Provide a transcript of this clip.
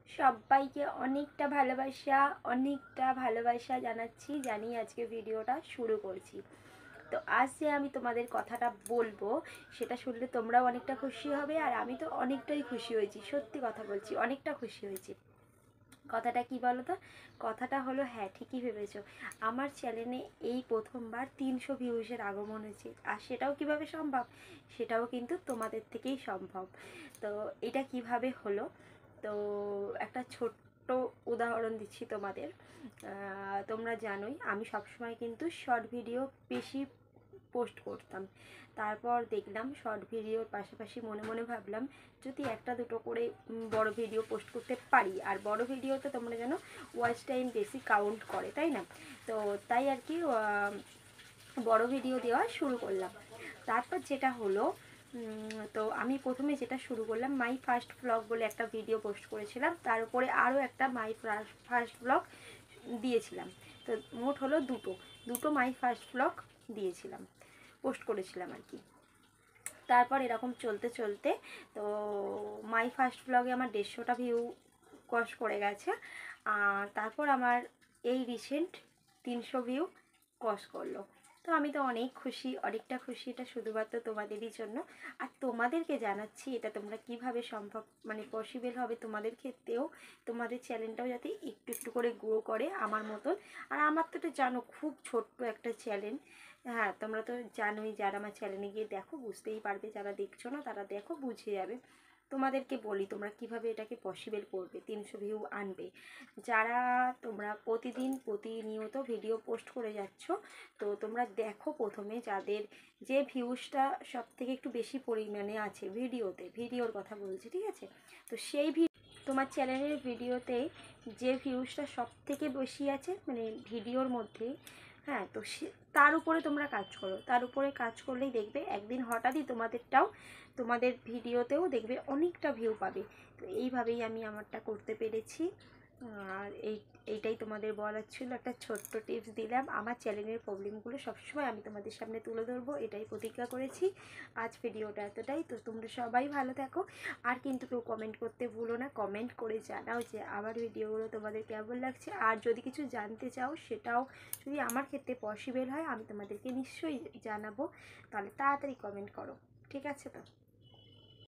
সবাইকে অনেকটা ভালোবাসা জানাচ্ছি। জানিয়ে আজকে ভিডিওটা শুরু করছি। তো আজ যে আমি তোমাদের কথাটা বলবো সেটা শুনলে তোমরাও অনেকটা খুশি হবে, আর আমি তো অনেকটাই খুশি হয়েছি। সত্যি কথা বলছি, অনেকটা খুশি হয়েছি। কথাটা কি বলো তো? কথাটা হলো, হ্যাঁ ঠিকই ভেবেছো, আমার চ্যানেলে এই প্রথমবার 300 ভিউজের আগমন হয়েছে। আর সেটাও কিভাবে সম্ভব? সেটাও কিন্তু তোমাদের থেকেই সম্ভব। তো এটা কিভাবে হলো, তো একটা ছোট্ট উদাহরণ দিচ্ছি তোমাদের। তোমরা জানোই আমি সবসময় কিন্তু শর্ট ভিডিও বেশি পোস্ট করতাম। তারপর দেখলাম শর্ট ভিডিওর পাশাপাশি মনে মনে ভাবলাম যদি একটা দুটো করে বড় ভিডিও পোস্ট করতে পারি। আর বড় ভিডিওতে তোমরা জানো ওয়াচ টাইম বেশি কাউন্ট করে, তাই না? তো তাই আর কি বড় ভিডিও দেওয়া শুরু করলাম। তারপর যেটা হলো, তো আমি প্রথমে যেটা শুরু করলাম, মাই ফার্স্ট ব্লগ বলে একটা ভিডিও পোস্ট করেছিলাম। তার উপরে আরও একটা মাই ফার্স্ট ব্লগ দিয়েছিলাম। তো মোট হলো দুটো মাই ফার্স্ট ব্লগ দিয়েছিলাম, পোস্ট করেছিলাম আর কি। তারপর এরকম চলতে চলতে তো মাই ফার্স্ট ব্লগে আমার 150টা ভিউ ক্রস করে গেছে। আর তারপর আমার এই রিসেন্ট 300 ভিউ ক্রস করলো। তো আমি তো অনেক খুশি, অনেকটা খুশি। এটা শুধুমাত্র তোমাদেরই জন্য। আর তোমাদেরকে জানাচ্ছি এটা তোমরা কিভাবে সম্ভব, মানে পসিবল হবে তোমাদের ক্ষেত্রেও, তোমাদের চ্যানেলটাও যাতে একটু একটু করে গ্রো করে আমার মতন। আর আমার তো এটা জানো খুব ছোট্ট একটা চ্যানেল। হ্যাঁ তোমরা তো জানোই, যারা আমার চ্যানেলে গিয়ে দেখো বুঝতেই পারবে, যারা দেখছো না তারা দেখো বুঝে যাবে। তোমাদেরকে বলি তোমরা কিভাবে এটাকে পসিবল করবে, 300 ভিউ আনবে। যারা তোমরা প্রতিনিয়ত ভিডিও পোস্ট করে যাচ্ছ, তো তোমরা দেখো প্রথমে যাদের যে ভিউজটা সব থেকে একটু বেশি পরিমাণে আছে ভিডিওর কথা বলছি, ঠিক আছে? তো সেই তোমার চ্যানেলের ভিডিওতে যে ভিউজটা সব থেকে বেশি আছে, মানে ভিডিওর মধ্যে, হ্যাঁ তো তার উপরে তোমরা কাজ করো। তার উপরে কাজ করলেই দেখবে একদিন হঠাৎই তোমাদের ভিডিওতেও দেখবে অনেকটা ভিউ পাবে। তো এইভাবেই আমি আমারটা করতে পেরেছি। আর এইটাই তোমাদের বলার ছিল, একটা ছোট্ট টিপস দিলাম। আমার চ্যানেলের প্রবলেমগুলো সবসময় আমি তোমাদের সামনে তুলে ধরবো, এটাই প্রতিজ্ঞা করেছি। আজ ভিডিওটা এতটাই। তো তোমরা সবাই ভালো থাকো। আর কিন্তু কেউ কমেন্ট করতে ভুলো না, কমেন্ট করে জানাও যে আমার ভিডিওগুলো তোমাদের কেমন লাগছে। আর যদি কিছু জানতে চাও সেটাও যদি আমার ক্ষেত্রে পসিবল হয় আমি তোমাদেরকে নিশ্চয়ই জানাবো। তাহলে তাড়াতাড়ি কমেন্ট করো, ঠিক আছে তো?